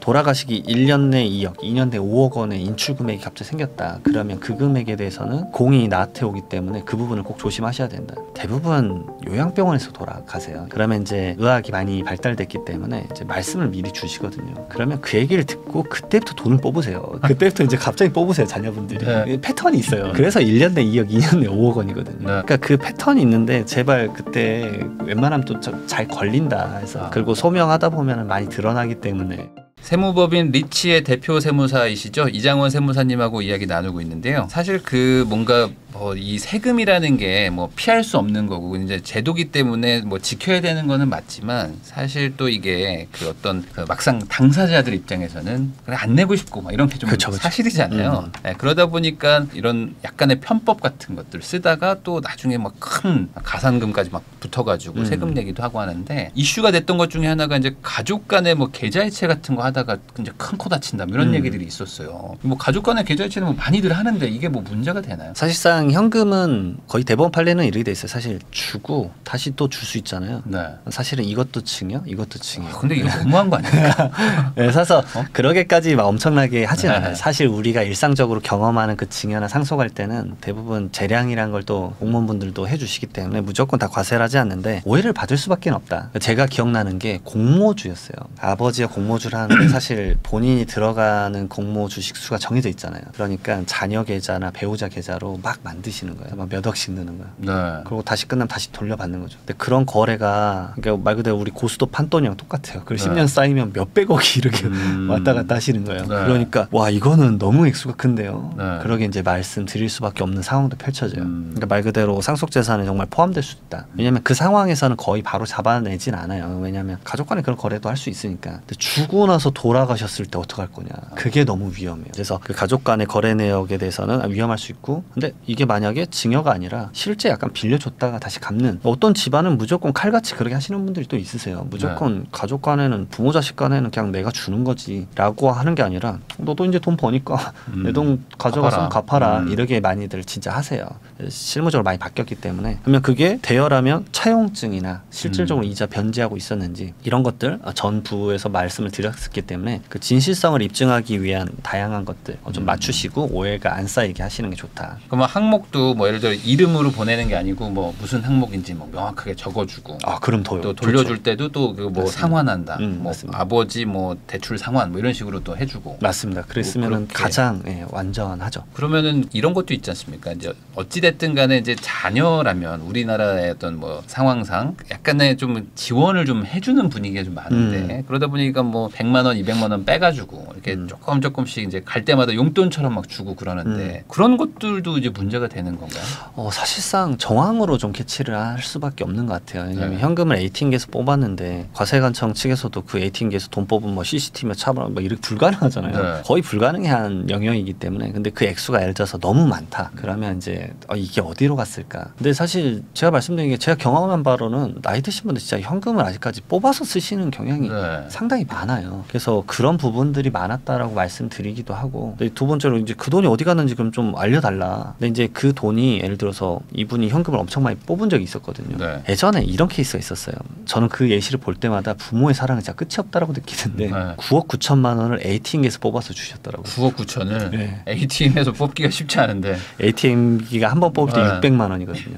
돌아가시기 1년 내 2억, 2년 내 5억 원의 인출 금액이 갑자기 생겼다. 그러면 그 금액에 대해서는 공이 나한테 오기 때문에 그 부분을 꼭 조심하셔야 된다. 대부분 요양병원에서 돌아가세요. 그러면 이제 의학이 많이 발달됐기 때문에 이제 말씀을 미리 주시거든요. 그러면 그 얘기를 듣고 그때부터 돈을 뽑으세요. 그때부터 이제 갑자기 뽑으세요, 자녀분들이. 네. 패턴이 있어요. 그래서 1년 내 2억, 2년 내 5억 원이거든요. 네. 그러니까 그 패턴이 있는데 제발 그때 웬만하면 또 잘 걸린다 해서 그리고 소명하다 보면 많이 드러나기 때문에. 세무법인 리치의 대표 세무사이시죠? 이장원 세무사님하고 이야기 나누고 있는데요. 사실 그 뭔가 이 세금이라는 게 뭐 피할 수 없는 거고 이제 제도기 때문에 뭐 지켜야 되는 거는 맞지만 사실 또 이게 그 어떤 그 막상 당사자들 입장에서는 그래 안 내고 싶고 막 이런 게 좀 사실이잖아요. 네, 그러다 보니까 이런 약간의 편법 같은 것들 쓰다가 또 나중에 막 큰 가산금까지 막 붙어가지고 세금 내기도 하고 하는데 이슈가 됐던 것 중에 하나가 이제 가족 간의 뭐 계좌이체 같은 거 하다가 이제 큰 코 다친다 이런 얘기들이 있었어요. 뭐 가족 간의 계좌이체는 뭐 많이들 하는데 이게 뭐 문제가 되나요? 사실상 현금은 거의 대법원 판례는 이렇게 돼 있어요. 사실 주고 다시 또 줄 수 있잖아요. 네. 사실은 이것도 증여, 이것도 증여. 근데 이거 너무한 거 아닙니까? 네, 사서 그러게까지 막 엄청나게 하진 않아요. 사실 우리가 일상적으로 경험하는 그 증여나 상속할 때는 대부분 재량이란 걸 또 공무원분들도 해주시기 때문에 무조건 다 과세를 하지 않는데 오해를 받을 수밖에 없다. 제가 기억나는 게 공모주였어요. 아버지가 공모주를 하는데 사실 본인이 들어가는 공모 주식 수가 정해져 있잖아요. 그러니까 자녀 계좌나 배우자 계좌로 막 만드시는 거예요. 막 몇 억씩 넣는 거예요. 네. 그리고 다시 끝나면 다시 돌려받는 거죠. 근데 그런 거래가 그러니까 말 그대로 우리 고수도 판돈이랑 똑같아요. 그걸 10년 쌓이면 몇백억이 이렇게 왔다 갔다 하시는 거예요. 그러니까 와 이거는 너무 액수가 큰데요. 그러게 이제 말씀드릴 수밖에 없는 상황도 펼쳐져요. 그러니까 말 그대로 상속재산에 정말 포함될 수 있다. 왜냐하면 그 상황에서는 거의 바로 잡아내진 않아요. 왜냐하면 가족 간에 그런 거래도 할 수 있으니까. 근데 주고 나서 돌아가셨을 때 어떡할 거냐. 그게 너무 위험해요. 그래서 그 가족 간의 거래 내역에 대해서는 위험할 수 있고 근데 이게 만약에 증여가 아니라 실제 약간 빌려줬다가 다시 갚는 어떤 집안은 무조건 칼같이 그렇게 하시는 분들이 또 있으세요. 무조건 가족 간에는 부모 자식 간에는 그냥 내가 주는 거지 라고 하는 게 아니라 너도 이제 돈 버니까 내 돈 가져가서 갚아라 이렇게 많이들 진짜 하세요. 실무적으로 많이 바뀌었기 때문에 그러면 그게 대여라면 차용증이나 실질적으로 이자 변제하고 있었는지 이런 것들 전 부에서 말씀을 드렸기 때문에 그 진실성을 입증하기 위한 다양한 것들 좀 맞추시고 오해가 안 쌓이게 하시는 게 좋다. 그러면 항목도 뭐 예를 들어 이름으로 보내는 게 아니고 뭐 무슨 항목인지 뭐 명확하게 적어주고 그럼 또 돌려줄 때도 또 그 뭐 상환한다 뭐 맞습니다. 아버지 뭐 대출 상환 뭐 이런 식으로 또 해주고 맞습니다. 그랬으면 가장 완전하죠. 그러면은 이런 것도 있지 않습니까? 이제 어찌 됐든 간에 이제 자녀라면 우리나라의 어떤 뭐 상황상 약간의 좀 지원을 좀 해주는 분위기가 좀 많은데 그러다 보니까 뭐 100만 원, 200만 원 빼가지고 이렇게 조금씩 이제 갈 때마다 용돈처럼 막 주고 그러는데 그런 것들도 이제 문제가 되는 건가요? 사실상 정황으로 좀 캐치를 할 수밖에 없는 것 같아요. 왜냐하면 현금을 ATM기에서 뽑았는데 과세관청 측에서도 그 ATM기에서 돈 뽑으면 뭐 CCTV며 차버 뭐 이렇게 불가능하잖아요. 거의 불가능한 영역이기 때문에 근데 그 액수가 예를 들어서 너무 많다. 그러면 이제 이게 어디로 갔을까? 근데 사실 제가 말씀드린 게 제가 경험한 바로는 나이 드신 분들 진짜 현금을 아직까지 뽑아서 쓰시는 경향이 상당히 많아요. 그래서 그런 부분들이 많았다라고 말씀드리기도 하고 두 번째로 이제 그 돈이 어디 갔는지 그럼 좀 알려달라. 근데 이제 그 돈이 예를 들어서 이분이 현금을 엄청 많이 뽑은 적이 있었거든요. 예전에 이런 케이스가 있었어요. 저는 그 예시를 볼 때마다 부모의 사랑은 진짜 끝이 없다라고 느끼는데 9억 9천만 원을 ATM기에서 뽑아서 주셨더라고요. 9억 9천을 ATM에서 뽑기가 쉽지 않은데 ATM기가 한 번 뽑을 때 600만 원이거든요.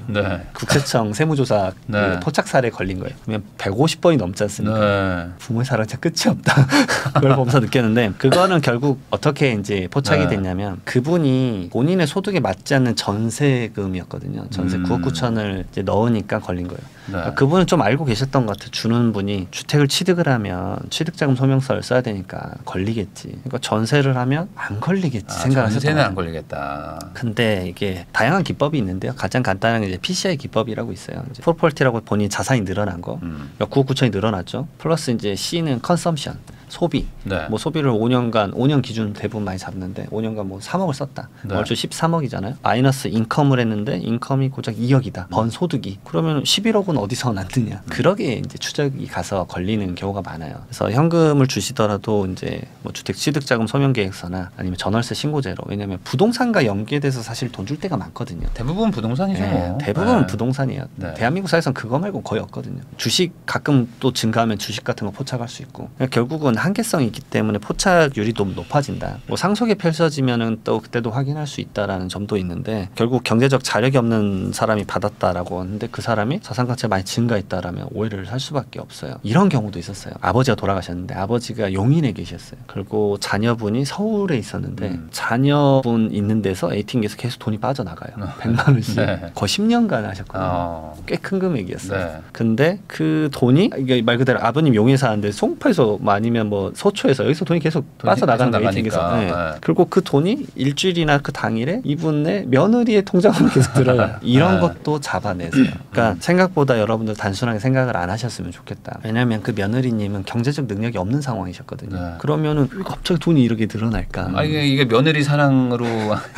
국세청 세무조사 그 포착 사례 걸린 거예요. 그러면 150번이 넘지 않습니까? 부모의 사랑 진짜 끝이 없다. 그걸 보면서 느꼈는데 그거는 결국 어떻게 이제 포착이 됐냐면 그분이 본인의 소득에 맞지 않는 전세금이었거든요. 전세 9억 9천을 이제 넣으니까 걸린 거예요. 그러니까 그분은 좀 알고 계셨던 것 같아요. 주는 분이 주택을 취득을 하면 취득자금 소명서를 써야 되니까 걸리겠지. 그러니까 전세를 하면 안 걸리겠지 생각하셨던 전세는 안 걸리겠다. 근데 이게 다양한 기법이 있는데요. 가장 간단한 게 이제 PCI 기법이라고 있어요. 이제 프로퍼티라고 본인 자산이 늘어난 거. 9억 9천이 늘어났죠. 플러스 이제 C는 컨섬션. 소비. 뭐 소비를 5년 기준 대부분 많이 잡는데 5년간 뭐 3억을 썼다. 얼추 13억이잖아요. 마이너스 인컴을 했는데 인컴이 고작 2억이다. 번 소득이. 그러면 11억은 어디서 났느냐. 그러게 이제 추적이 가서 걸리는 경우가 많아요. 그래서 현금을 주시더라도 이제 뭐 주택 취득자금 소명계획서나 아니면 전월세 신고제로. 왜냐하면 부동산과 연계돼서 사실 돈 줄 때가 많거든요. 대부분 부동산이죠. 뭐. 대부분 부동산이에요. 대한민국 사회에서는 그거 말고 거의 없거든요. 주식 가끔 또 증가하면 주식 같은 거 포착할 수 있고. 결국은 그런 한계성이 있기 때문에 포착률이 너무 높아진다. 뭐 상속이 펼쳐지면은 또 그때도 확인할 수 있다라는 점도 있는데 결국 경제적 자력이 없는 사람이 받았다라고 하는데 그 사람이 자산 가치가 많이 증가했다라면 오해를 살 수밖에 없어요. 이런 경우도 있었어요. 아버지가 돌아가셨는데 아버지가 용인에 계셨어요. 그리고 자녀분이 서울에 있었는데 자녀분 있는 데서 ATM기에서 계속 돈이 빠져나가요. 100만 원씩 네. 거의 10년간 하셨거든요. 꽤 큰 금액이었어요. 네. 근데 그 돈이 이게 말 그대로 아버님 용인 사는데 송파에서 뭐 아니면 뭐 서초에서 여기서 돈이 계속 빠져나가는 거예요. ATM기에서. 네. 네. 그리고 그 돈이 일주일이나 그 당일에 이분의 며느리의 통장으로 계속 들어가요. 이런 것도 잡아내세요. 그러니까 생각보다 여러분들 단순하게 생각을 안 하셨으면 좋겠다. 왜냐하면 그 며느리님은 경제적 능력이 없는 상황이셨거든요. 네. 그러면은 왜 갑자기 돈이 이렇게 늘어날까? 이게 며느리 사랑으로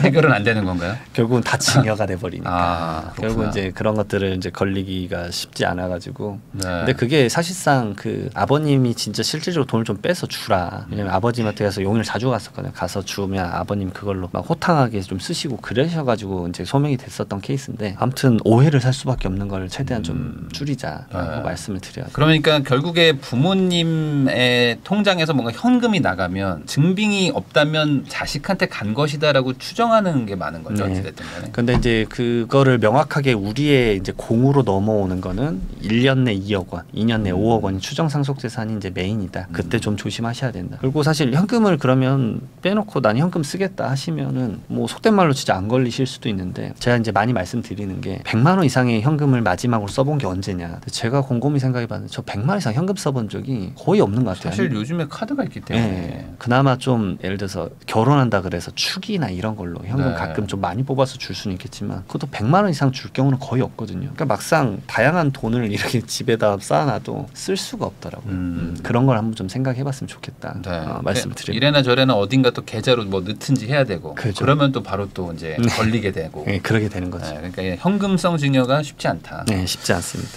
해결은 안 되는 건가요? 결국은 다 증여가 돼버리니까. 결국 이제 그런 것들을 이제 걸리기가 쉽지 않아가지고. 네. 근데 그게 사실상 그 아버님이 진짜 실질적으로 돈을 좀 빼서 주라. 왜냐면 아버지한테 가서 용인을 자주 갔었거든요. 가서 주면 아버님 그걸로 막 호탕하게 좀 쓰시고 그러셔가지고 이제 소명이 됐었던 케이스인데 아무튼 오해를 살 수밖에 없는 걸 최대한 좀 줄이자라고 말씀을 드려요. 그러니까 결국에 부모님의 통장에서 뭔가 현금이 나가면 증빙이 없다면 자식한테 간 것이다라고 추정하는 게 많은 거죠. 네. 어찌됐든 간에. 근데 이제 그거를 명확하게 우리의 이제 공으로 넘어오는 거는 1년 내 2억 원, 2년 내 5억 원이 추정 상속 재산이 이제 메인이다. 그때 좀 조심하셔야 된다. 그리고 사실 현금을 그러면 빼놓고 난 현금 쓰겠다 하시면은 뭐 속된 말로 진짜 안 걸리실 수도 있는데 제가 이제 많이 말씀드리는 게 100만 원 이상의 현금을 마지막으로 써본 게 언제냐. 제가 곰곰이 생각해봤는데 저 100만 원 이상 현금 써본 적이 거의 없는 것 같아요. 사실 요즘에 카드가 있기 때문에. 네. 그나마 좀 예를 들어서 결혼한다 그래서 축이나 이런 걸로 현금 가끔 좀 많이 뽑아서 줄 수는 있겠지만 그것도 100만 원 이상 줄 경우는 거의 없거든요. 그러니까 막상 다양한 돈을 이렇게 집에다 쌓아놔도 쓸 수가 없더라고요. 그런 걸 한번 좀 생각해봤으면 좋겠다. 말씀드려요. 이래나 저래나 어딘가 또 계좌로 뭐 넣든지 해야 되고 그렇죠. 그러면 또 바로 또 이제 걸리게 되고. 네, 그러게 되는 거죠. 네, 그러니까 현금성 증여가 쉽지 않다. 네, 쉽지 않습니다.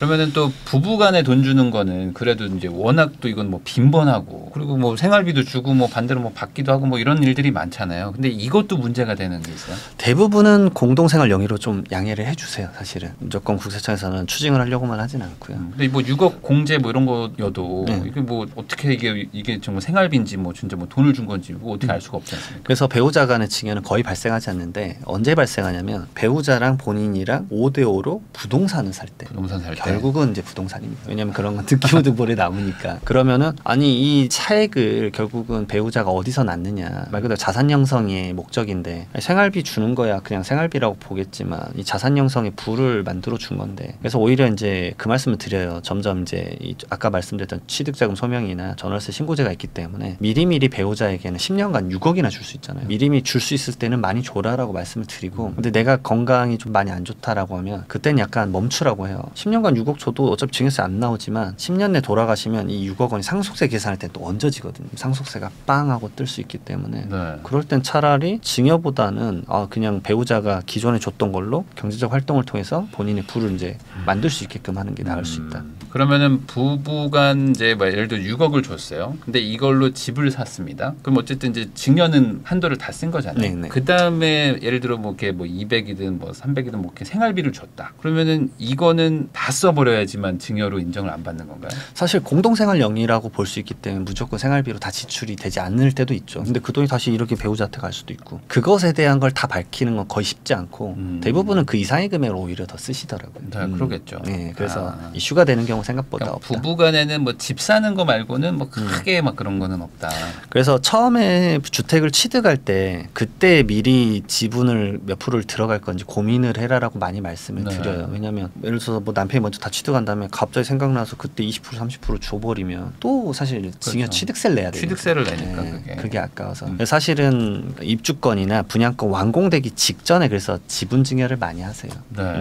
그러면은 또 부부간에 돈 주는 거는 그래도 이제 워낙 또 이건 뭐 빈번하고 그리고 뭐 생활비도 주고 뭐 반대로 뭐 받기도 하고 뭐 이런 일들이 많잖아요. 근데 이것도 문제가 되는 게 있어요. 대부분은 공동생활 영위로 좀 양해를 해주세요. 사실은 무조건 국세청에서는 추징을 하려고만 하진 않고요. 근데 뭐 6억 공제 뭐 이런 거여도 이게 뭐 어떻게 이게 정말 생활비인지 뭐 진짜 뭐 돈을 준 건지 뭐 어떻게 알 수가 없지 않습니까? 그래서 배우자 간의 증여는 거의 발생하지 않는데 언제 발생하냐면 배우자랑 본인이랑 5대5로 부동산을 살 때. 부동산 살 때. 결국은 이제 부동산입니다. 왜냐하면 그런 건 득기호득볼에 남으니까. 그러면은 아니 이 차액을 결국은 배우자가 어디서 낳느냐. 말 그대로 자산 형성의 목적인데 생활비 주는 거야 그냥 생활비라고 보겠지만 이 자산 형성의 부를 만들어 준 건데. 그래서 오히려 이제 그 말씀을 드려요. 점점 이제 아까 말씀드렸던 취득자금 소명이나 전월세 신고제가 있기 때문에 미리미리 배우자에게는 10년간 6억이나 줄 수 있잖아요. 미리미리 줄 수 있을 때는 많이 줘라라고 말씀을 드리고 근데 내가 건강이 좀 많이 안 좋다라고 하면 그때는 약간 멈추라고 해요. 10년간 6억 줘도 어차피 증여세 안 나오지만 10년 내 돌아가시면 이 6억 원이 상속세 계산할 때 또 얹어지거든요. 상속세가 빵 하고 뜰 수 있기 때문에 그럴 땐 차라리 증여보다는 그냥 배우자가 기존에 줬던 걸로 경제적 활동을 통해서 본인의 부를 이제 만들 수 있게끔 하는 게 나을 수 있다. 그러면은 부부간 이제 뭐 예를 들어 6억을 줬어요. 근데 이걸로 집을 샀습니다. 그럼 어쨌든 이제 증여는 한도를 다 쓴 거잖아요. 네네. 그 다음에 예를 들어 뭐 이렇게 뭐 200이든 뭐 300이든 뭐 이렇게 생활비를 줬다. 그러면은 이거는 다 써버려야지만 증여로 인정을 안 받는 건가요? 사실 공동생활령이라고 볼 수 있기 때문에 무조건 생활비로 다 지출이 되지 않을 때도 있죠. 근데 그 돈이 다시 이렇게 배우자한테 갈 수도 있고 그것에 대한 걸 다 밝히는 건 거의 쉽지 않고 대부분은 그 이상의 금액을 오히려 더 쓰시더라고요. 그러겠죠. 네, 그래서 이슈가 되는 경우 생각보다 그러니까 없다. 부부간에는 뭐 집 사는 거 말고는 뭐 크게 막 그런 거는 없다. 그래서 처음에 주택을 취득할 때 그때 미리 지분을 몇 프로를 들어갈 건지 고민을 해라라고 많이 말씀을 드려요. 왜냐하면 예를 들어서 뭐 남편이 먼저 다 취득한 다음에 갑자기 생각나서 그때 20% 30% 줘버리면 또 사실 증여 취득세를 내야 돼요. 취득세를 내니까 그게 아까워서 사실은 입주권이나 분양권 완공되기 직전에 그래서 지분 증여를 많이 하세요.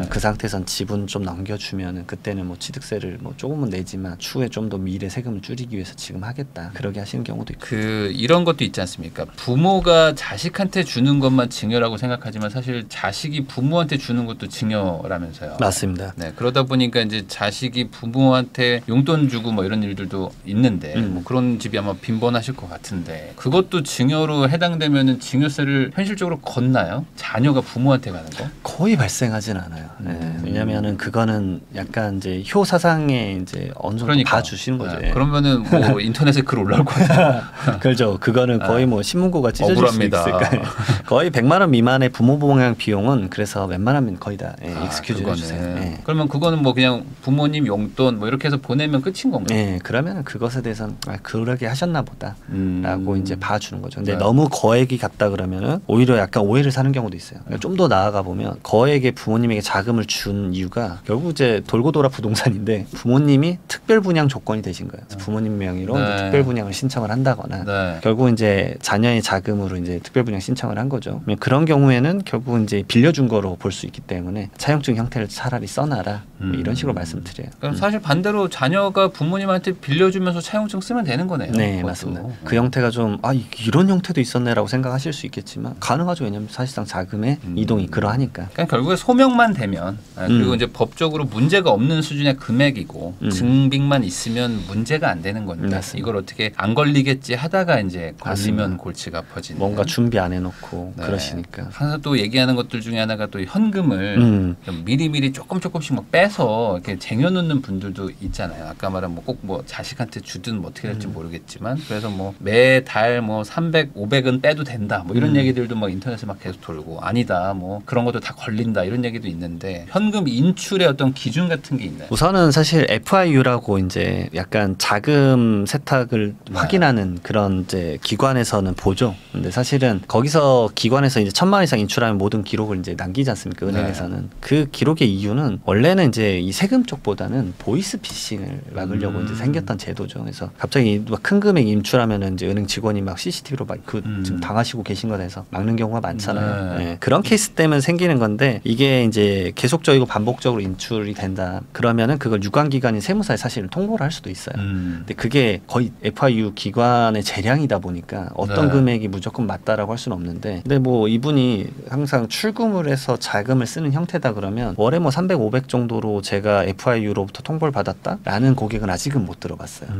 그 상태에선 지분 좀 넘겨주면 그때는 뭐 취득세를 뭐 조금은 내지만 추후에 좀 더 미래 세금을 줄이기 위해서 지금 하겠다 그러게 하시는 경우도 있고. 이런 것도 있지 않습니까? 부모가 자식한테 주는 것만 증여라고 생각하지만 사실 자식이 부모한테 주는 것도 증여라면서요. 맞습니다. 네, 그러다 보니까 이제 자식이 부모한테 용돈 주고 뭐 이런 일들도 있는데 뭐 그런 집이 아마 빈번하실 것 같은데 그것도 증여로 해당되면은 증여세를 현실적으로 걷나요? 자녀가 부모한테 가는 거? 거의 발생하진 않아요. 네. 왜냐면은 그거는 약간 이제 효 사상에 이제 어느 정도 봐주시는 거죠. 네. 그러면은 뭐 인터넷에 글 올라올 것 같아요. 그렇죠. 그거는 거의 뭐 신문고가 찢어질 수 있을까요? 거의 100만 원 미만의 부모 보호량 비용은 그래서 웬만하면 거의 다 익스큐즈를 해주세요. 네. 그러면 그거는 뭐 그냥 부모님 용돈 뭐 이렇게 해서 보내면 끝인 건가요? 네. 그러면 그것에 대해서는 그러게 하셨나 보다라고 이제 봐주는 거죠. 근데 너무 거액이 갔다 그러면은 오히려 약간 오해를 사는 경우도 있어요. 그러니까 좀 더 나아가 보면 거액의 부모님에게 자금을 준 이유가 결국 이제 돌고 돌아 부동산인데 부모님이 특별 분양 조건이 되신 거예요. 부모님 명의로 이제 특별 분양을 신청을 한다거나 결국 이제 자녀의 자금으로 이제 특별 분양 신청을 한 거죠. 그런 경우에는 결국 이제 빌려준 거로 볼 수 있기 때문에 차용증 형태를 차라리 써놔라 이런 식으로 말씀드려요. 그럼 사실 반대로 자녀가 부모님한테 빌려주면서 차용증 쓰면 되는 거네요. 네, 그것도. 맞습니다. 그 형태가 좀 이런 형태도 있었네라고 생각하실 수 있겠지만 가능하죠. 왜냐하면 사실상 자금의 이동이 그러하니까. 그러니까 결국에 소명만 되면 그리고 이제 법적으로 문제가 없는 수준의 금액이고 증빙만 있으면 문제가 안 되는 건데 맞습니다. 이걸 어떻게 안 걸리겠지 하다가 이제 걸리면 골치가 아파지는. 뭔가 준비 안 해놓고 그러시니까. 항상 또 얘기하는 것들 중에 하나가 또 현금을 좀 미리미리 조금씩 막 빼서 이렇게 쟁여놓는 분들도 있잖아요. 아까 말한 뭐 꼭 뭐 자식한테 주든 뭐 어떻게 될지 모르겠지만 그래서 뭐 매달 뭐 300, 500은 빼도 된다. 뭐 이런 얘기들도 막 인터넷에 막 계속 돌고 아니다. 뭐 그런 것도 다 걸린다. 이런 얘기도 있는데 현금 인출의 어떤 기준 같은 게 있나요? 우선은 사실 FIU라고 이제 약간 자금 세탁을 확인하는 그런 이제 기관에서는 보죠. 근데 사실은 거기서 기관에서 이제 1,000만 원 이상 인출하면 모든 기록을 이제 남기지 않습니까? 은행에서는. 그 기록의 이유는 원래는 이제 이 세금 쪽보다는 보이스피싱을 막으려고 이제 생겼던 제도죠. 그래서 갑자기 막 큰 금액 인출하면은 이제 은행 직원이 막 CCTV로 막 지금 당하시고 계신 거다 해서 막는 경우가 많잖아요. 네. 그런 케이스 때문에 생기는 건데 이게 이제 계속적이고 반복적으로 인출이 된다. 그러면은 그걸 유관기관인 세무사에 사실은 통보를 할 수도 있어요. 근데 그게 거의 FIU 기관의 재량이다 보니까 어떤 금액이 무조건 맞다라고 할 수는 없는데 근데 뭐 이분이 항상 출금을 해서 자금을 쓰는 형태다 그러면 월에 뭐 300, 500 정도로 제가 FIU로부터 통보를 받았다라는 고객은 아직은 못 들어봤어요.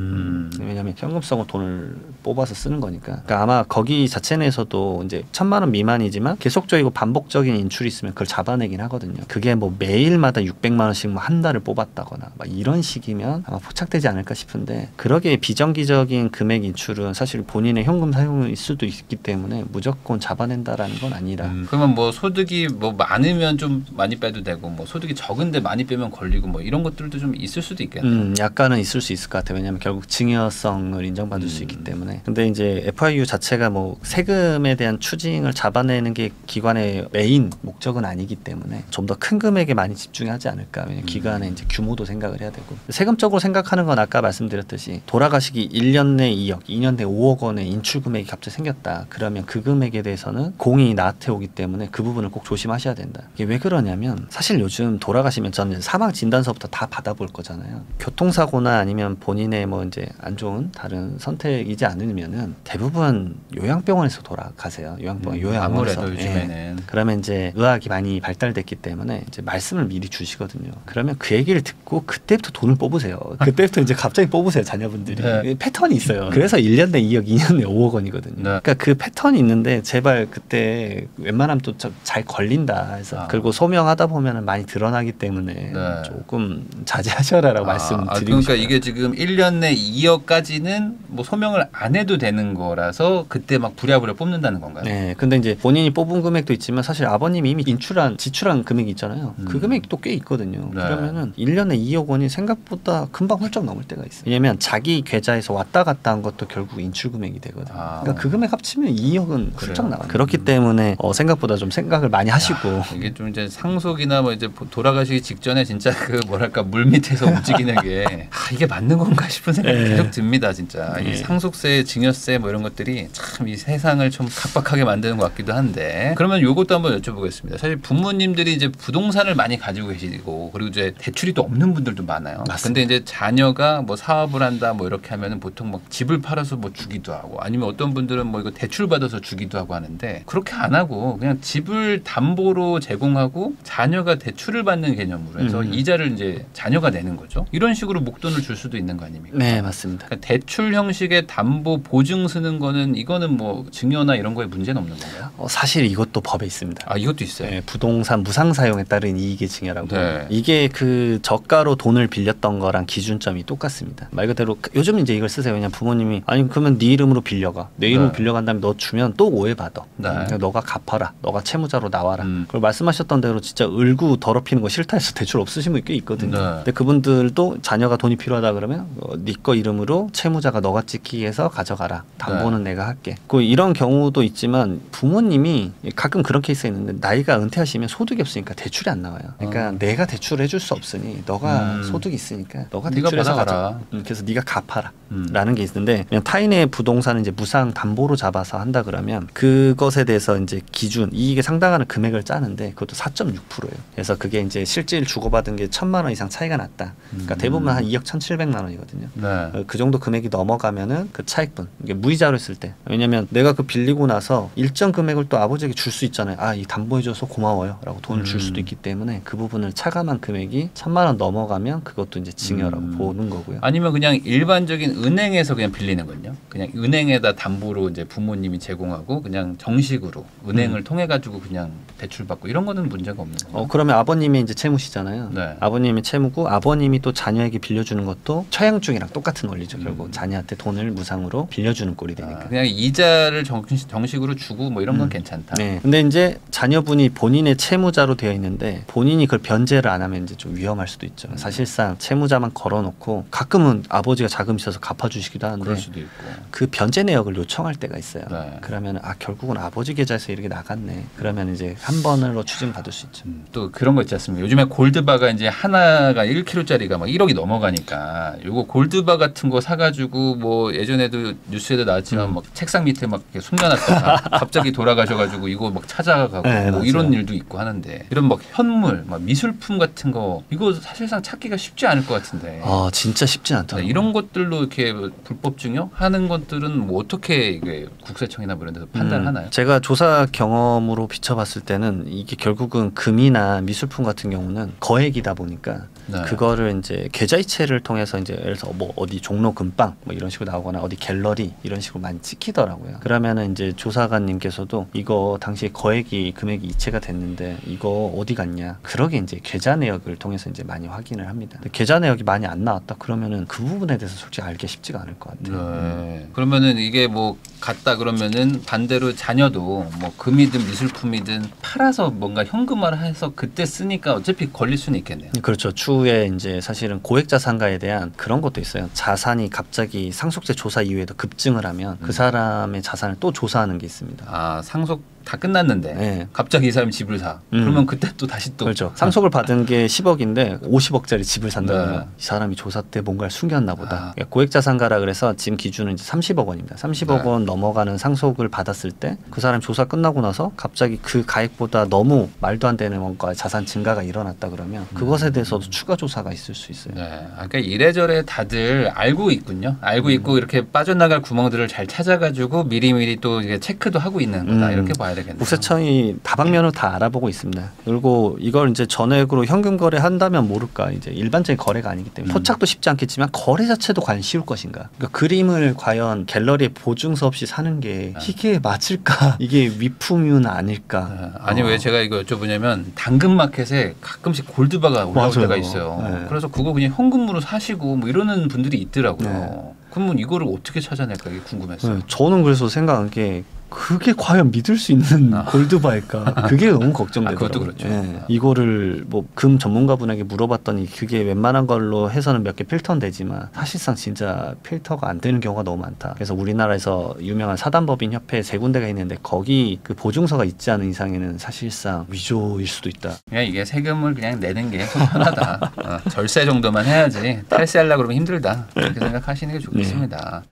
왜냐하면 현금성으로 돈을 뽑아서 쓰는 거니까. 그러니까 아마 거기 자체 내에서도 이제 1,000만 원 미만이지만 계속적이고 반복적인 인출이 있으면 그걸 잡아내긴 하거든요. 그게 뭐 매일마다 600만 원씩 뭐 한 달을 뽑았다거나 막 이런 식이면 아마 포착되지 않을까 싶은데 그러기에 비정기적인 금액 인출은 사실 본인의 현금 사용일 수도 있기 때문에 무조건 잡아낸다라는 건 아니라. 그러면 뭐 소득이 뭐 많으면 좀 많이 빼도 되고 뭐 소득이 적은데 많이 빼면 걸리고 뭐 이런 것들도 좀 있을 수도 있겠네요. 약간은 있을 수 있을 것 같아요. 왜냐하면 결국 증여성을 인정받을 수 있기 때문에. 근데 이제 FIU 자체가 뭐 세금에 대한 추징을 잡아내는 게 기관의 메인 목적은 아니기 때문에 좀 더 큰 금액에 많이 집중하지 않을까. 왜냐하면 기관의 이제 규모도 생각을 해야 되고. 세금적으로 생각하는 건 아까 말씀드렸듯이 돌아가시기 1년 내 2억, 2년 내 5억 원의 인출 금액이 갑자기 생겼다. 그러면 그 금액에 대해서는 공이 나한테 오기 때문에 그 부분을 꼭 조심하셔야 된다. 이게 왜 그러냐면 사실 요즘 돌아가시면 저는 사망 진단서부터 다 받아볼 거잖아요. 교통사고나 아니면 본인의 뭐 이제 안 좋은 다른 선택이지 않으면은 대부분 요양병원에서 돌아가세요. 요양병원에서. 아무래도 요즘에는. 그러면 이제 의학이 많이 발달됐기 때문에 이제 말씀을 미리 주시거든요. 그러면 그 얘기를 듣고 그때부터 돈을 뽑으세요. 그때부터 이제 갑자기 뽑으세요. 자녀분들이. 패턴이 있어요. 그래서 1년 내 2억, 2년 내 5억 원이거든요. 그러니까 그 패턴이 있는데 제발 그때 웬만하면 또 잘 걸린다 해서 그리고 소명하다 보면은 많이 드러나기 때문에 조금 자제하셔라라고 말씀드리고 그러니까 싶어요. 이게 지금 1년 내 2억까지는 뭐 소명을 안 해도 되는 거라서 그때 막 부랴부랴 뽑는다는 건가요? 네. 근데 이제 본인이 뽑은 금액도 있지만 사실 아버님이 이미 지출한 금액이 있잖아요. 그 금액이 또 꽤 있거든요. 그러면은 1년에 2억 원이 생각보다 금방 훌쩍 넘을 때가 있어요. 왜냐면 자기 계좌에서 왔다 갔다 한 것도 결국 인출 금액이 되거든요. 그러니까 그 금액 합치면 2억은 훌쩍 나와요. 그렇기 때문에 생각보다 좀 생각을 많이 하시고 이게 좀 이제 상속이나 뭐 이제 돌아가시기 직전에 진짜 그 뭐랄까 물 밑에서 움직이는 게 이게 맞는 건가 싶은 생각이 계속 듭니다. 진짜 이 상속세, 증여세 뭐 이런 것들이 참 이 세상을 좀 각박하게 만드는 것 같기도 한데 그러면 요것도 한번 여쭤보겠습니다. 사실 부모님들이 이제 부동산을 많이 가지고 계시고 그리고 이제 대출이 또 없는 분들도 많아요. 근데 이제 자녀가 뭐 사업을 한다 뭐 이렇게 하면은 보통 막 집을 팔아서 뭐 주기도 하고 아니면 어떤 분들은 뭐 이거 대출 받아서 주기도 하고 하는데 그렇게 안 하고 그냥 집을 담보로 제공하고 자녀가 대출을 받는 개념으로 해서 이자 이자를 이제 자녀가 내는 거죠. 이런 식으로 목돈을 줄 수도 있는 거 아닙니까? 네, 맞습니다. 그러니까 대출 형식의 담보 보증 쓰는 거는 이거는 뭐 증여나 이런 거에 문제는 없는 건가요? 사실 이것도 법에 있습니다. 아, 이것도 있어요. 네, 부동산 무상 사용에 따른 이익의 증여라고. 네. 이게 그 저가로 돈을 빌렸던 거랑 기준점이 똑같습니다. 말 그대로 요즘 이제 이걸 쓰세요. 왜냐면 부모님이 아니 그러면 네 이름으로 빌려가. 내 이름으로 빌려간 다음에 너 주면 또 오해받아. 그러니까 너가 갚아라. 너가 채무자로 나와라. 그리고 말씀하셨던 대로 진짜 을구 더럽히는 거 싫다 해서 대출 없으신 분 꽤 있거든요. 근데 그분들도 자녀가 돈이 필요하다 그러면 네 거 이름으로 채무자가 너가 찍기 위해서 가져가라. 담보는 내가 할게. 이런 경우도 있지만 부모님이 가끔 그런 케이스가 있는데 나이가 은퇴하시면 소득이 없으니까 대출이 안 나와요. 그러니까 내가 대출을 해줄 수 없으니 너가 소득이 있으니까 너가 대출해서 가져가. 그래서 네가 갚아라. 라는 게 있는데 그냥 타인의 부동산을 이제 무상 담보로 잡아서 한다 그러면 그것에 대해서 이제 기준 이익에 상당하는 금액을 짜는데 그것도 4.6%예요. 그래서 그게 이제 실질 주고받은 게 1,000만 원 이상 차이가 났다. 그러니까 대부분 한 2억 1,700만 원이거든요. 네. 그 정도 금액이 넘어가면은 그 차익분 이게 무이자로 했을 때 왜냐면 내가 그 빌리고 나서 일정 금액을 또 아버지에게 줄 수 있잖아요. 아, 이 담보해줘서 고마워요라고 돈을 줄 수도 있기 때문에 그 부분을 차감한 금액이 1,000만 원 넘어가면 그것도 이제 증여라고 보는 거고요. 아니면 그냥 일반적인 은행에서 그냥 빌리는 건요. 그냥 은행에다 담보로 이제 부모님이 제공하고 그냥 정식으로 은행을 통해 가지고 그냥 대출 받고 이런 거는 문제가 없는 거예요. 그러면 아버님이 이제 채무시잖아요. 네. 아버님이 채무고 아버님이 또 자녀에게 빌려주는 것도 처양중이랑 똑같은 원리죠. 결국 자녀한테 돈을 무상으로 빌려주는 꼴이 되니까. 그냥 이자를 정식으로 주고 뭐 이런 건 괜찮다. 네. 근데 이제 자녀분이 본인의 채무자로 되어 있는데 본인이 그걸 변제를 안 하면 이제 좀 위험할 수도 있죠. 사실상 채무자만 걸어놓고 가끔은 아버지가 자금 있어서 갚아주시기도 하는데 그럴 수도 있고. 그 변제 내역을 요청할 때가 있어요. 네. 그러면 결국은 아버지 계좌에서 이렇게 나갔네. 그러면 이제 한 번으로 추징 받을 수 있죠. 또 그런 거 있지 않습니까? 요즘에 골드바가 이제 하나가 1kg짜리가 막 1억이 넘어가니까 요거 골드바 같은 거 사가지고 뭐 예전에도 뉴스에도 나왔지만 막 책상 밑에 막 이렇게 숨겨놨다가 갑자기 돌아가셔가지고 이거 막 찾아가고 네, 뭐 이런 일도 있고 하는데 이런 막 현물, 막 미술품 같은 거 이거 사실상 찾기가 쉽지 않을 것 같은데. 진짜 쉽지 않더라고요. 네, 이런 것들로 이렇게 불법 증여 하는 것들은 뭐 어떻게 이게 국세청이나 뭐 이런 데서 판단하나요? 제가 조사 경험으로 비춰봤을 때는 이게 결국은 금이나 미술품 같은 경우는 거액이다 보니까 네. 그거를 이제 계좌이체를 통해서 이제 예를 들어서 뭐 어디 종로 금방 뭐 이런 식으로 나오거나 어디 갤러리 이런 식으로 많이 찍히더라고요. 그러면은 이제 조사관님께서도 이거 당시에 금액이 이체가 됐는데 이거 어디 갔냐? 그러게 이제 계좌 내역을 통해서 이제 많이 확인을 합니다. 근데 계좌 내역이 많이 안 나왔다 그러면은 그 부분에 대해서 솔직히 알기 쉽지가 않을 것 같아요. 네. 그러면은 이게 뭐 갔다 그러면은 반대로 자녀도 뭐 금이든 미술품이든 팔아서 뭔가 현금화해서 그때 쓰니까 어차피 걸릴 수는 있겠네요. 그렇죠. 추후에 이제 사실은 고액자산가에 대한 그런 것도 있어요. 자산이 갑자기 상속세 조사 이후에도 급증을 하면 그 사람의 자산을 또 조사하는 게 있습니다. 상속 다 끝났는데 네. 갑자기 이 사람이 집을 사. 그러면 그때 또 다시 또 그렇죠. 상속을 받은 게 10억인데 50억짜리 집을 산다면 네. 이 사람이 조사 때 뭔가를 숨겼나 보다. 고액자산가라 그래서 지금 기준은 이제 30억 원입니다. 30억 원 넘어가는 상속을 받았을 때 그 사람 조사 끝나고 나서 갑자기 그 가액보다 너무 말도 안 되는 뭔가 자산 증가가 일어났다 그러면 그것에 대해서도 추가 조사가 있을 수 있어요. 네. 그러니까 이래저래 다들 알고 있군요. 알고 있고 이렇게 빠져나갈 구멍들을 잘 찾아가지고 미리미리 또 이게 체크도 하고 있는 거다. 이렇게 봐야 되겠네요. 국세청이 다방면으로 다 알아보고 있습니다. 그리고 이걸 이제 전액으로 현금 거래한다면 모를까 이제 일반적인 거래가 아니기 때문에 포착도 쉽지 않겠지만 거래 자체도 과연 쉬울 것인가? 그러니까 그림을 과연 갤러리에 보증서 없이 사는 게 이게 맞을까? 이게 위품은 아닐까? 아니 왜 제가 이거 여쭤보냐면 당근마켓에 가끔씩 골드바가 올라올 때가 있어요. 네. 그래서 그거 그냥 현금으로 사시고 뭐 이러는 분들이 있더라고요. 그러면 이거를 어떻게 찾아낼까 이게 궁금했어요. 네, 저는 그래서 생각한 게 그게 과연 믿을 수 있는 골드바일까? 그게 너무 걱정되더라고요. 그것도 그렇죠. 네. 이거를 뭐 금 전문가분에게 물어봤더니 그게 웬만한 걸로 해서는 몇 개 필터는 되지만 사실상 진짜 필터가 안 되는 경우가 너무 많다. 그래서 우리나라에서 유명한 사단법인 협회 3군데가 있는데 거기 그 보증서가 있지 않은 이상에는 사실상 위조일 수도 있다. 그냥 이게 세금을 그냥 내는 게 편하다. 절세 정도만 해야지 탈세하려고 그러면 힘들다. 그렇게 생각하시는 게 좋겠습니다.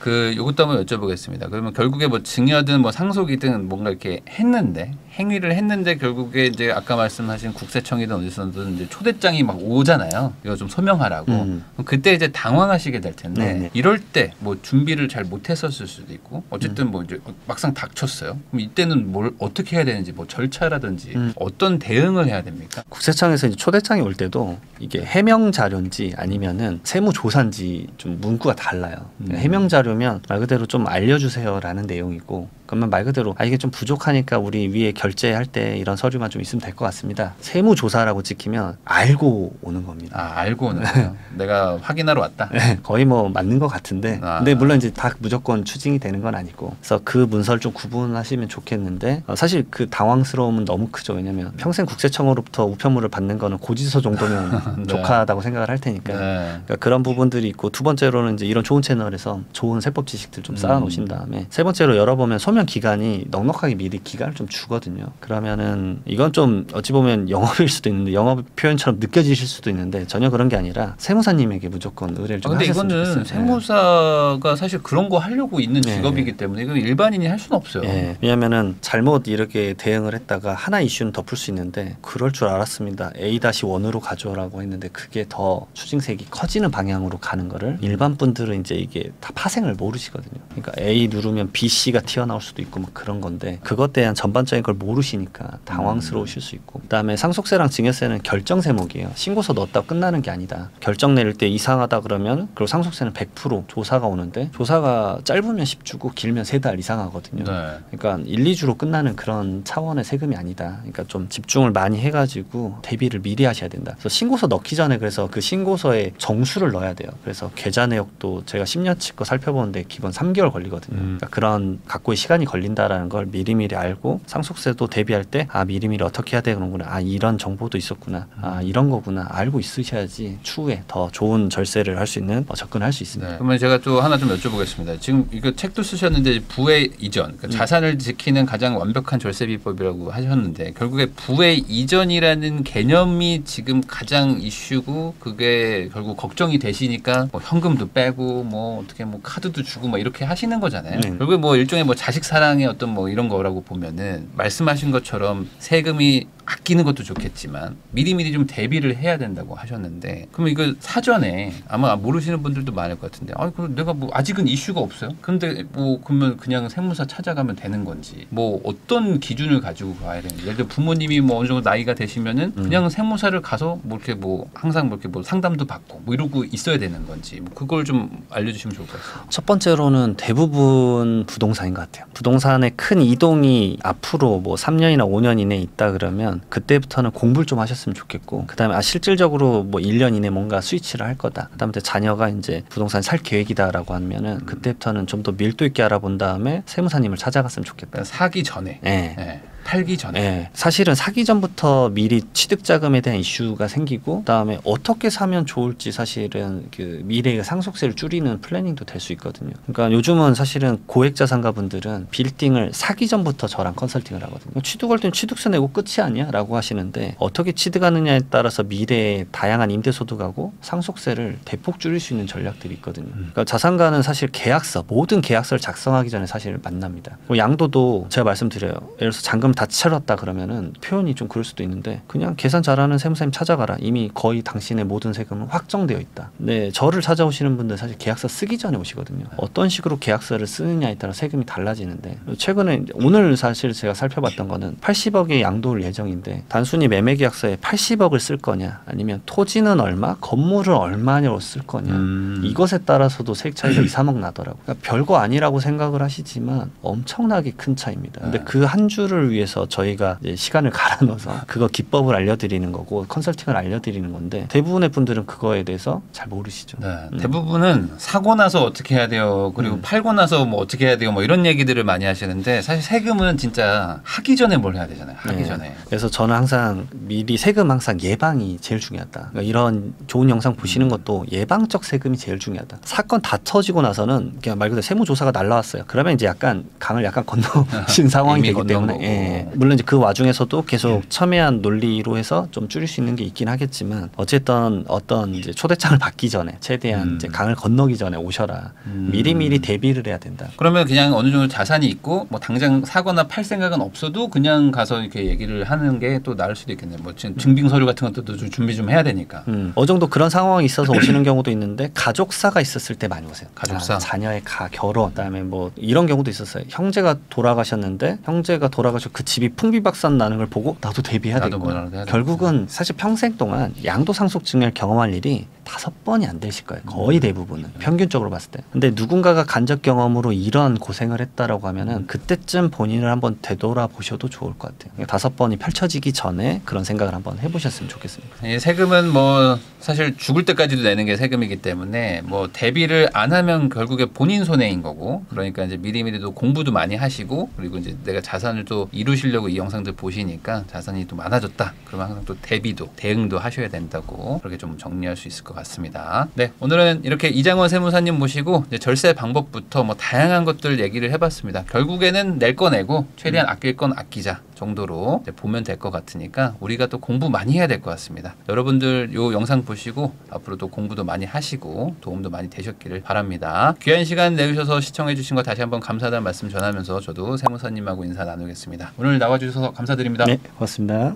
요것도 한번 여쭤보겠습니다. 그러면 결국에 뭐 증여든 뭐 상속이든 뭔가 이렇게 했는데 행위를 했는데 결국에 이제 아까 말씀하신 국세청이든 어디서든 이제 초대장이 막 오잖아요. 이거 좀 소명하라고. 그럼 그때 이제 당황하시게 될 텐데 네네. 이럴 때 뭐 준비를 잘 못했었을 수도 있고 어쨌든 뭐 이제 막상 닥쳤어요. 그럼 이때는 뭘 어떻게 해야 되는지 뭐 절차라든지 어떤 대응을 해야 됩니까? 국세청에서 이제 초대장이 올 때도 이게 해명 자료인지 아니면은 세무 조사인지 좀 문구가 달라요. 해명 자료면 말 그대로 좀 알려주세요라는 내용이고, 그러면 말 그대로 이게 좀 부족하니까 우리 위에 결제할 때 이런 서류만 좀 있으면 될 것 같습니다. 세무 조사라고 찍히면 알고 오는 겁니다. 아, 알고 오는 거예요. 내가 확인하러 왔다. 네, 거의 뭐 맞는 것 같은데, 근데 물론 이제 다 무조건 추징이 되는 건 아니고, 그래서 그 문서를 좀 구분하시면 좋겠는데, 사실 그 당황스러움은 너무 크죠. 왜냐하면 평생 국세청으로부터 우편물을 받는 거는 고지서 정도면 네. 족하다고 생각을 할 테니까. 네. 그러니까 그런 부분들이 있고, 두 번째로는 이제 이런 좋은 채널에서 좋은 세법 지식들 좀 쌓아놓으신 다음에, 세 번째로 열어보면 소명 기간이 넉넉하게 미리 기간을 좀 주거든요. 그러면은 이건 좀 어찌 보면 영업일 수도 있는데, 영업 표현처럼 느껴지실 수도 있는데 전혀 그런 게 아니라 세무사님에게 무조건 의뢰를 좀 하셨으면 좋겠어요. 근데 이거는 세무사가 사실 그런 거 하려고 있는 직업이기 때문에 이건 일반인이 할 수는 없어요. 왜냐하면은 잘못 이렇게 대응을 했다가 하나 이슈는 더 풀 수 있는데, 그럴 줄 알았습니다. A-1으로 가져오라고 했는데 그게 더 추징색이 커지는 방향으로 가는 거를 일반 분들은 이제 이게 다 파생을 모르시거든요. 그러니까 A 누르면 B, C가 튀어나올 수도 있고 막 그런 건데, 그것 대한 전반적인 걸 모르시니까 당황스러우실 수 있고, 그다음에 상속세랑 증여세는 결정 세목이에요. 신고서 넣었다고 끝나는 게 아니다. 결정 내릴 때 이상하다 그러면, 그리고 상속세는 100% 조사가 오는데, 조사가 짧으면 10주고 길면 3달 이상하거든요. 그러니까 1, 2주로 끝나는 그런 차원의 세금이 아니다. 그러니까 좀 집중을 많이 해가지고 대비를 미리 하셔야 된다. 그래서 신고서 넣기 전에, 그래서 그 신고서에 정수를 넣어야 돼요. 그래서 계좌 내역도 제가 10년치 거 살펴보는데 기본 3개월 걸리거든요. 그러니까 그런 갖고의 시간이 걸린다라는 걸 미리미리 알고, 상속세도 대비할 때 미리미리 어떻게 해야 되는구나, 이런 정보도 있었구나, 이런 거구나 알고 있으셔야지 추후에 더 좋은 절세를 할 수 있는 접근할 수 있습니다. 그러면 제가 또 하나 좀 여쭤보겠습니다. 지금 이거 책도 쓰셨는데 부의 이전, 그러니까 자산을 지키는 가장 완벽한 절세 비법이라고 하셨는데, 결국에 부의 이전이라는 개념이 지금 가장 이슈고, 그게 결국 걱정이 되시니까 뭐 현금도 빼고 뭐 어떻게 뭐 카드도 주고 막 이렇게 하시는 거잖아요. 결국에 뭐 일종의 뭐 자식 사랑의 어떤 뭐 이런 거라고 보면은, 말씀하신 것처럼 세금이 아끼는 것도 좋겠지만 미리미리 좀 대비를 해야 된다고 하셨는데, 그럼 이거 사전에 아마 모르시는 분들도 많을 것 같은데, 그럼 내가 뭐 아직은 이슈가 없어요? 그런데 뭐 그러면 그냥 세무사 찾아가면 되는 건지, 뭐 어떤 기준을 가지고 가야 되는지. 예를 들어 부모님이 뭐 어느 정도 나이가 되시면은 그냥 세무사를 가서 뭐 이렇게 뭐 항상 뭐 이렇게 뭐 상담도 받고 뭐 이러고 있어야 되는 건지, 뭐 그걸 좀 알려주시면 좋을 것 같습니다. 첫 번째로는 대부분 부동산인 것 같아요. 부동산의 큰 이동이 앞으로 뭐 3년이나 5년 이내에 있다 그러면 그때부터는 공부를 좀 하셨으면 좋겠고, 그다음에 실질적으로 뭐 1년 이내 뭔가 스위치를 할 거다, 그다음에 자녀가 이제 부동산 살 계획이다라고 하면은 그때부터는 좀 더 밀도 있게 알아본 다음에 세무사님을 찾아갔으면 좋겠다. 그러니까 사기 전에. 팔기 전에. 사실은 사기 전부터 미리 취득 자금에 대한 이슈가 생기고, 그다음에 어떻게 사면 좋을지 사실은 그 미래의 상속세를 줄이는 플래닝도 될 수 있거든요. 그러니까 요즘은 사실은 고액 자산가분들은 빌딩을 사기 전부터 저랑 컨설팅을 하거든요. 취득할 땐 취득세 내고 끝이 아니야라고 하시는데, 어떻게 취득하느냐에 따라서 미래의 다양한 임대소득하고 상속세를 대폭 줄일 수 있는 전략들이 있거든요. 그러니까 자산가는 사실 계약서, 모든 계약서를 작성하기 전에 사실 만납니다. 뭐 양도도 제가 말씀드려요. 예를 들어서 잔금 다 치렀다 그러면은 표현이 좀 그럴 수도 있는데, 그냥 계산 잘하는 세무사님 찾아가라. 이미 거의 당신의 모든 세금은 확정되어 있다. 네, 저를 찾아오시는 분들 사실 계약서 쓰기 전에 오시거든요. 어떤 식으로 계약서를 쓰느냐에 따라 세금이 달라지는데, 최근에 오늘 사실 제가 살펴봤던 거는 80억의 양도를 예정인데, 단순히 매매 계약서에 80억을 쓸 거냐, 아니면 토지는 얼마, 건물을 얼마로 쓸 거냐, 이것에 따라서도 세액 차이가 2, 3억 나더라고요. 그러니까 별거 아니라고 생각을 하시지만 엄청나게 큰 차이입니다. 근데 그 한 주를 위해서 저희가 이제 시간을 갈아 넣어서 그거 기법을 알려드리는 거고 컨설팅을 알려드리는 건데, 대부분의 분들은 그거에 대해서 잘 모르시죠. 대부분은 사고 나서 어떻게 해야 돼요, 그리고 팔고 나서 뭐 어떻게 해야 돼요, 뭐 이런 얘기들을 많이 하시는데, 사실 세금은 진짜 하기 전에 뭘 해야 되잖아요. 하기 전에. 그래서 저는 항상 미리 세금 항상 예방이 제일 중요하다. 그러니까 이런 좋은 영상 보시는 것도 예방적 세금이 제일 중요하다. 사건 다 터지고 나서는 그냥 말 그대로 세무조사가 날라왔어요. 그러면 이제 약간 강을 약간 건너신 상황이 되기 때문에 예. 물론 이제 그 와중에서도 계속 첨예한 논리로 해서 좀 줄일 수 있는 게 있긴 하겠지만 어쨌든 어떤 이제 초대장을 받기 전에 최대한 이제 강을 건너기 전에 오셔라. 미리미리 대비를 해야 된다. 그러면 그냥 어느 정도 자산이 있고 뭐 당장 사거나 팔 생각은 없어도 그냥 가서 이렇게 얘기를 하는 게 또 나을 수도 있겠네요. 뭐 증빙 서류 같은 것도 좀 준비 좀 해야 되니까. 어느 정도 그런 상황이 있어서 오시는 경우도 있는데 가족사가 있었을 때 많이 오세요. 가족사. 자녀의 결혼, 그다음에 뭐 이런 경우도 있었어요. 형제가 돌아가셨는데 형제가 돌아가셔 그 집이 풍비박산 나는 걸 보고 나도 대비해야 되고 결국은 사실 평생 동안 양도상속증여를 경험할 일이 5번이 안 되실 거예요. 거의 대부분은 평균적으로 봤을 때. 근데 누군가가 간접 경험으로 이런 고생을 했다라고 하면은 그때쯤 본인을 한번 되돌아보셔도 좋을 것 같아요. 5번이 펼쳐지기 전에 그런 생각을 한번 해보셨으면 좋겠습니다. 이 세금은 뭐 사실 죽을 때까지도 내는 게 세금이기 때문에 뭐 대비를 안 하면 결국에 본인 손해인 거고, 그러니까 이제 미리미리도 공부도 많이 하시고, 그리고 이제 내가 자산을 또 이루시려고 이 영상들 보시니까 자산이 또 많아졌다. 그러면 항상 또 대비도 대응도 하셔야 된다고 그렇게 좀 정리할 수 있을 것 같습니다. 네, 오늘은 이렇게 이장원 세무사님 모시고 이제 절세 방법부터 뭐 다양한 것들 얘기를 해봤습니다. 결국에는 낼 거 내고 최대한 아낄 건 아끼자 정도로 보면 될 것 같으니까 우리가 또 공부 많이 해야 될 것 같습니다. 여러분들 요 영상 보시고 앞으로도 공부도 많이 하시고 도움도 많이 되셨기를 바랍니다. 귀한 시간 내주셔서 시청해 주신 거 다시 한번 감사하다는 말씀 전하면서 저도 세무사님하고 인사 나누겠습니다. 오늘 나와주셔서 감사드립니다. 네, 고맙습니다.